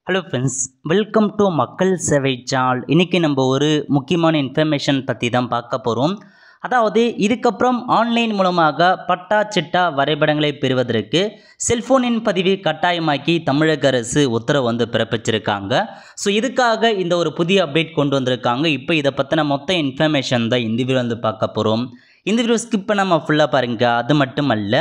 Hello friends, welcome to மக்கள் சேவை சால். இன்றைக்கி நம்ம ஒரு முக்கியமான இன்ஃபர்மேஷன் பற்றி தான் பார்க்க போகிறோம். அதாவது இதுக்கப்புறம் ஆன்லைன் மூலமாக பட்டா சிட்டா வரைபடங்களை பெறுவதற்கு செல்ஃபோனின் பதிவு கட்டாயமாக்கி தமிழக அரசு உத்தரவு பிறப்பிச்சிருக்காங்க. ஸோ இதுக்காக இந்த ஒரு புதிய அப்டேட் கொண்டு வந்திருக்காங்க. இப்போ இதை பற்றின மொத்த இன்ஃபர்மேஷன் தான் இந்த வீடியோ பார்க்க போகிறோம். இந்த வீடியோ ஸ்கிப் பண்ணாமல் ஃபுல்லாக பாருங்கள். அது மட்டும் அல்ல,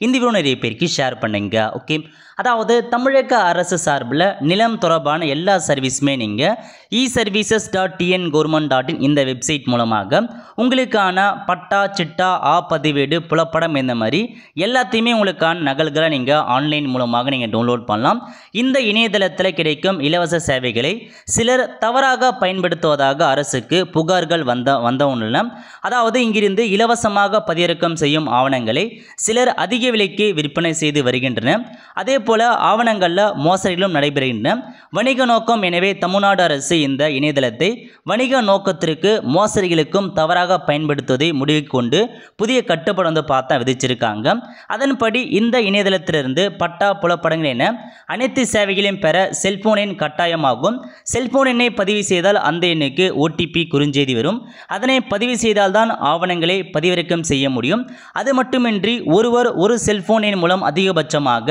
இந்த வீடியோ நிறைய பேருக்கு ஷேர் பண்ணுங்க. ஓகே, அதாவது தமிழக அரசு சார்பில் நிலம் தொடர்பான எல்லா சர்வீஸுமே நீங்கள் e-services.tn-government.in இந்த வெப்சைட் மூலமாக உங்களுக்கான பட்டா சிட்டா பதிவேடு புலப்படம் இந்த மாதிரி எல்லாத்தையுமே உங்களுக்கான நகல்களை நீங்கள் ஆன்லைன் மூலமாக நீங்கள் டவுன்லோட் பண்ணலாம். இந்த இணையதளத்தில் கிடைக்கும் இலவச சேவைகளை சிலர் தவறாக பயன்படுத்துவதாக அரசுக்கு புகார்கள் வந்தவுள்ள அதாவது இங்கிருந்து இலவசமாக பதிவிறக்கம் செய்யும் ஆவணங்களை சிலர் அதிக விலைக்கு விற்பனை செய்து வருகின்றனர். அதே போல ஆவணங்களில் மோசடிகளும் நடைபெறுகின்றன. வணிக நோக்கம் எனவே தமிழ்நாடு அரசு இந்த இணையதளத்தை வணிக நோக்கத்திற்கு மோசடிகளுக்கும் தவறாக பயன்படுத்துவதை முடிவு கொண்டு புதிய கட்டுப்பாடு விதிச்சிருக்காங்க. அதன்படி இந்த இணையதளத்திலிருந்து பட்டா புலப்படங்கள் என அனைத்து சேவைகளையும் பெற செல்போன் எண் கட்டாயமாகும். செல்போன் எண்ணை பதிவு செய்தால் அந்த எண்ணுக்கு OTP குறுஞ்செய்தி வரும். அதனை பதிவு செய்தால் தான் ஆவணங்களை பதிவிறக்கம் செய்ய முடியும். அது மட்டுமின்றி ஒருவர் ஒரு செல்போன் எண் மூலம் அதிகபட்சமாக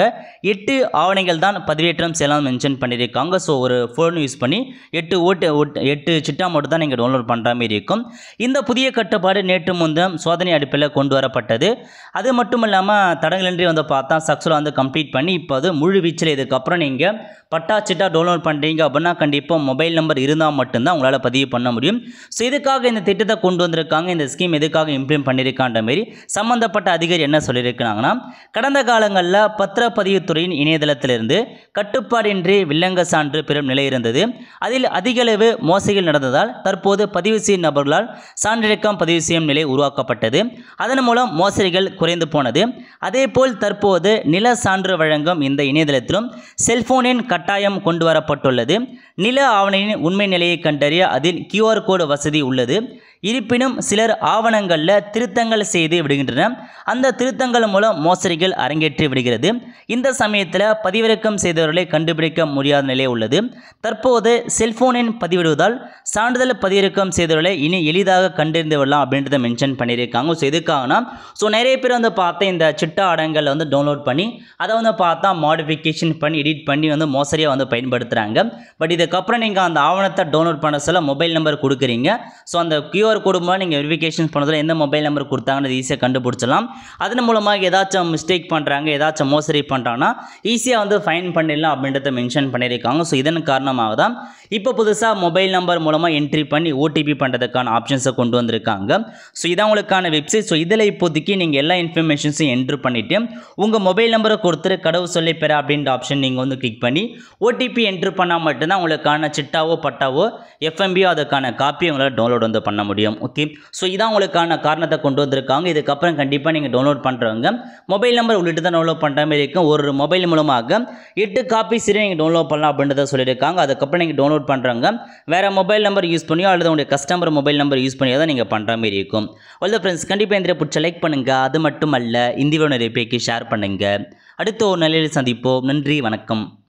8 ஆவணங்கள் தான் பதிவேற்றம் செய்யலாம் மென்ஷன் பண்ணியிருக்காங்க. ஸோ ஒரு ஃபோன் யூஸ் பண்ணி 8 சிட்டா மட்டும் தான் நீங்கள் டவுன்லோட் பண்ணுற மாதிரி இருக்கும். இந்த புதிய கட்டுப்பாடு நேற்று முன்தினம் சோதனை அடிப்படையில் கொண்டு வரப்பட்டது. அது மட்டும் இல்லாமல் தடங்களின்றி பார்த்தா சக்ஸஸ்ஃபுல்லாக கம்ப்ளீட் பண்ணி இப்போ அது முழு வீச்சில் இதுக்கப்புறம் நீங்கள் பட்டா சிட்டா டவுன்லோட் பண்ணுறீங்க அப்படின்னா கண்டிப்பாக மொபைல் நம்பர் இருந்தால் மட்டும்தான் உங்களால் பதிவு பண்ண முடியும். ஸோ இதுக்காக இந்த திட்டத்தை கொண்டு வந்திருக்காங்க. இந்த ஸ்கீம் எதுக்காக இம்ப்ளிமெண்ட் பண்ணியிருக்கான்ற மாரி சம்மந்தப்பட்ட அதிகாரி என்ன சொல்லியிருக்கிறாங்கன்னா, கடந்த காலங்களில் பத்திரப்பதிவுத்துறையின் இணையதளத்திலிருந்து கட்டுப்பாடின்றி வில்லங்க சான்று பெறும் நிலை இருந்தது. அதில் அதிகளவு மோசடிகள் நடந்ததால் தற்போது பதிவு செய்யும் நபர்களால் சான்றிறக்கம் பதிவு செய்யும் நிலை உருவாக்கப்பட்டது. அதன் மூலம் மோசடிகள் குறைந்து போனது. அதேபோல் தற்போது நில சான்று வழங்கும் இந்த இணையதளத்திலும் செல்போனின் கட்டாயம் கொண்டு வரப்பட்டுள்ளது. நில ஆவணத்தின் உண்மை நிலையை கண்டறிய அதில் QR கோடு வசதி உள்ளது. இருப்பினும் சிலர் ஆவணங்களில் திருத்தங்கள் செய்து விடுகின்றனர். அந்த திருத்தங்கள் மூலம் மோசடிகள் அரங்கேற்றி விடுகிறது. இந்த சமயத்தில் பதிவிறக்கம் செய்தவர்களை கண்டுபிடிக்க முடியாத நிலை உள்ளது. தற்போது செல்போனின் பதிவிடுவதால் சான்றிதழ் பதிவிறக்கம் செய்தவர்களை இனி எளிதாக கண்டறிந்து விடலாம் அப்படின்றத மென்ஷன் பண்ணியிருக்காங்க. ஸோ எதுக்காகனா, நிறைய பேர் பார்த்தா இந்த சிட்டா அடங்களை டவுன்லோட் பண்ணி அதை பார்த்தா மாடிஃபிகேஷன் பண்ணி எடிட் பண்ணி மோசடியாக பயன்படுத்துகிறாங்க. பட் இதுக்கப்புறம் நீங்கள் அந்த ஆவணத்தை டவுன்லோட் பண்ண சொல்ல மொபைல் நம்பர் கொடுக்குறீங்க. ஸோ அந்த QR கோடு மூலம் நீங்கள் வெரிஃபிகேஷன் பண்ணதில் எந்த மொபைல் நம்பர் கொடுத்தாங்கன்னு ஈஸியாக கண்டுபிடிச்சலாம். அதன் மூலமாக ஏதாச்சும் மிஸ்டேக் பண்ணுறாங்க, ஏதாச்சும் மோசடி பண்ணுறாங்கன்னா ஈஸியாக ஃபைன் பண்ணிடலாம் அப்படின்றத மென்ஷன் பண்ணியிருக்காங்க. ஸோ இதன் காரணமாக தான் இப்போ புதுசாக மொபைல் நம்பர் மூலமாக என்ட்ரி பண்ணி OTP பண்ணுறதுக்கான ஆப்ஷன்ஸை கொண்டு வந்திருக்காங்க. ஸோ இதான் உங்களுக்கான வெப்சைட். ஸோ இதில் இப்போதைக்கு நீங்கள் எல்லா இன்ஃபர்மேஷன்ஸும் என்ட்ரு பண்ணிவிட்டு உங்கள் மொபைல் நம்பரை கொடுத்துட்டு கடவுள் சொல்லி பெற அப்படின்ற ஆப்ஷன் நீங்கள் கிளிக் பண்ணி OTP என்ட்ரு பண்ணால் மட்டும்தான் உங்களுக்கான சிட்டாவோ பட்டாவோ FMBO அதுக்கான காப்பியை உங்களால் டவுன்லோட் பண்ண முடியும். ஓகே, ஸோ இதான் உங்களுக்கான காரணத்தை கொண்டு வந்திருக்காங்க. இதுக்கப்புறம் கண்டிப்பாக நீங்கள் டவுன்லோட் பண்ணுறவங்க மொபைல் நம்பர் உள்ளிட்டு தான் டவுன்லோட் பண்ணுற மாதிரி இருக்கும். ஒரு மொபைல் மூலமாக 8 காப்பி சரி நீங்கள் டவுன்லோட் பண்ணலாம் அப்படின்றத சொல்லியிருக்காங்க. அதுக்கப்புறம் நீங்கள் டவுன்லோட் பண்ணுறவங்க வேறு மொபைல் நம்பர் யூஸ் பண்ணியோ அல்லது உங்களுடைய கஸ்டமர் மொபைல் நம்பர் யூஸ் பண்ணியோ தான் நீங்கள் பண்ணுற மாதிரி இருக்கும். அவ்வளோ ஃப்ரெண்ட்ஸ், கண்டிப்பாக இந்த பிடிச்ச லைக் பண்ணுங்கள். அது மட்டும் அல்ல, இந்த வீடியோ நிறைய பேருக்கு ஷேர் பண்ணுங்கள். அடுத்த ஒரு நிலையில் சந்திப்போம். நன்றி, வணக்கம்.